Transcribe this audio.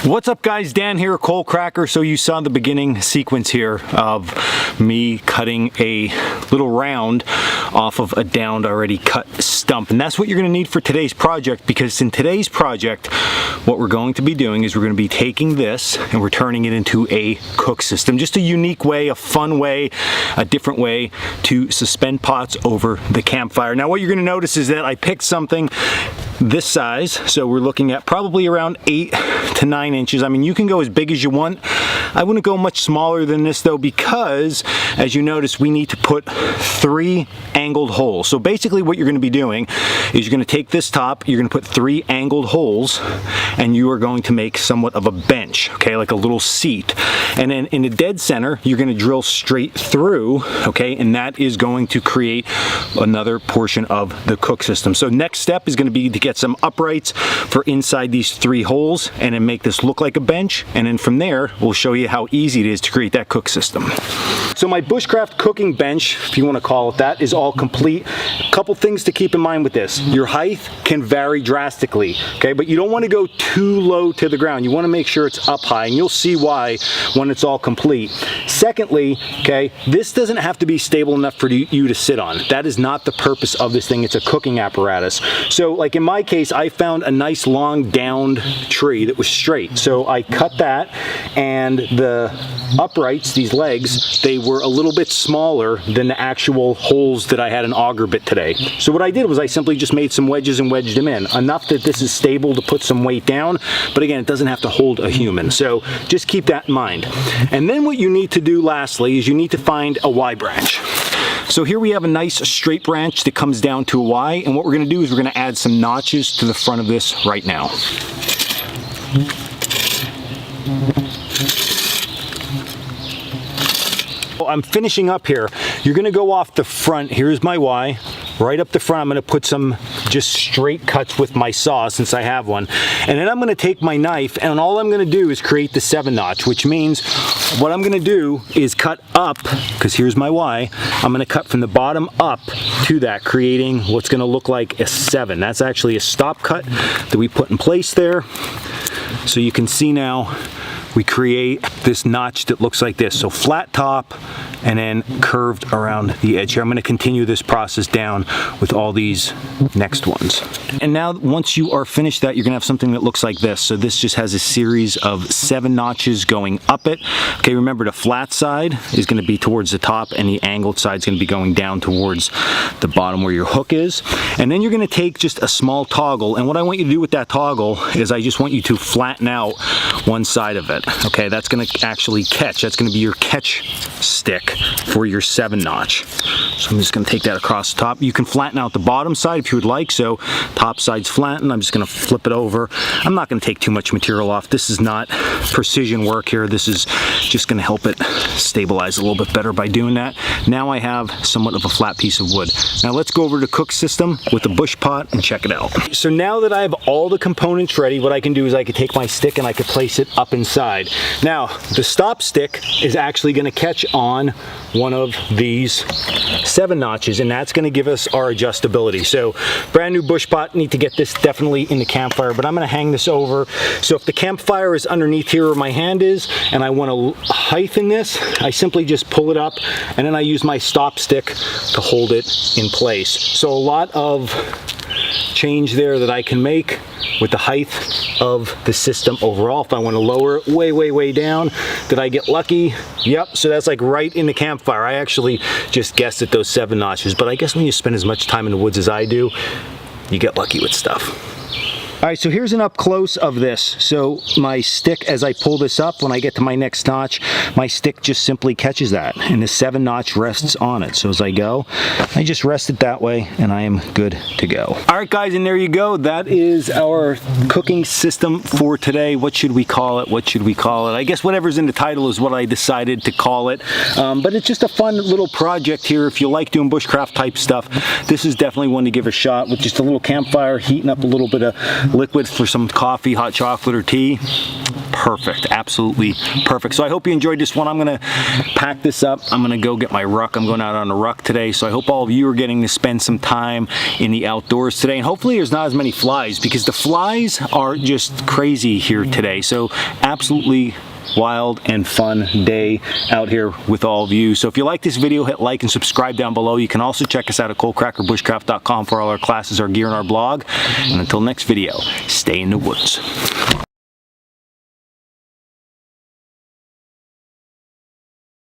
What's up guys, Dan here, Coalcracker. So you saw the beginning sequence here of me cutting a little round off of a downed already cut stump, and that's what you're going to need for today's project, because in today's project what we're going to be doing is we're going to be taking this and we're turning it into a cook system. Just a unique way, a fun way, a different way to suspend pots over the campfire. Now what you're going to notice is that I picked something this size, so we're looking at probably around 8 to 9 inches. I mean, you can go as big as you want. I wouldn't go much smaller than this though, because as you notice, we need to put 3 angled holes. So basically what you're going to be doing is you're going to take this top, you're going to put 3 angled holes, and you are going to make somewhat of a bench, okay, like a little seat. And then in the dead center, you're going to drill straight through, okay, and that is going to create another portion of the cook system. So next step is going to be to get some uprights for inside these 3 holes and then make this look like a bench, and then from there we'll show you how easy it is to create that cook system. So my bushcraft cooking bench, if you want to call it that, is all complete. A couple things to keep in mind with this: your height can vary drastically, okay, but you don't want to go too low to the ground. You want to make sure it's up high, and you'll see why when it's all complete. Secondly, okay, this doesn't have to be stable enough for you to sit on. That is not the purpose of this thing. It's a cooking apparatus. So like in my case, I found a nice long downed tree that was straight, so I cut that, and the uprights, these legs, they were a little bit smaller than the actual holes that I had an auger bit today. So what I did was I simply just made some wedges and wedged them in, enough that this is stable to put some weight down, but again, it doesn't have to hold a human. So just keep that in mind. And then what you need to do lastly is you need to find a Y branch. So here we have a nice straight branch that comes down to a Y, and what we're going to do is we're going to add some notches to the front of this right now. I'm finishing up here. You're going to go off the front. Here's my Y. Right up the front, I'm going to put some just straight cuts with my saw, since I have one. And then I'm going to take my knife, and all I'm going to do is create the 7-notch, which means what I'm going to do is cut up, because here's my Y. I'm going to cut from the bottom up to that, creating what's going to look like a 7. That's actually a stop cut that we put in place there. So you can see now we create this notch that looks like this. So flat top and then curved around the edge here. I'm going to continue this process down with all these next ones. And now once you are finished that, you're going to have something that looks like this. So this just has a series of 7 notches going up it. Okay, remember the flat side is going to be towards the top, and the angled side is going to be going down towards the bottom where your hook is. And then you're going to take just a small toggle, and what I want you to do with that toggle is I just want you to flatten out one side of it. Okay, that's going to actually catch. That's going to be your catch stick for your 7-notch. So I'm just going to take that across the top. You can flatten out the bottom side if you would like. So top side's flattened. I'm just going to flip it over. I'm not going to take too much material off. This is not precision work here. This is just going to help it stabilize a little bit better by doing that. Now I have somewhat of a flat piece of wood. Now let's go over to the cook system with the bush pot and check it out. So now that I have all the components ready, what I can do is I can take my stick and I can place it up inside. Now the stop stick is actually going to catch on one of these 7 notches, and that's going to give us our adjustability. So brand new bush pot, need to get this definitely in the campfire, but I'm going to hang this over. So if the campfire is underneath here where my hand is and I want to heighten this, I simply just pull it up, and then I use my stop stick to hold it in place. So a lot of change there that I can make with the height of the system overall. If I want to lower it way down, did I get lucky? Yep, so that's like right in the campfire. I actually just guessed at those 7 notches, but I guess when you spend as much time in the woods as I do, you get lucky with stuff. All right, so here's an up close of this. So my stick, as I pull this up, when I get to my next notch, my stick just simply catches that, and the 7-notch rests on it. So as I go, I just rest it that way, and I am good to go. All right, guys, and there you go. That is our cooking system for today. What should we call it? What should we call it? I guess whatever's in the title is what I decided to call it. But it's just a fun little project here. If you like doing bushcraft type stuff, this is definitely one to give a shot, with just a little campfire, heating up a little bit of liquid for some coffee, hot chocolate, or tea. perfect, absolutely perfect. So I hope you enjoyed this one. I'm gonna pack this up. I'm gonna go get my ruck. I'm going out on a ruck today. So I hope all of you are getting to spend some time in the outdoors today. And hopefully there's not as many flies, because the flies are just crazy here today. So absolutely wild and fun day out here with all of you. So if you like this video, hit like and subscribe down below. You can also check us out at CoalcrackerBushcraft.com for all our classes, our gear, and our blog. And until next video, stay in the woods.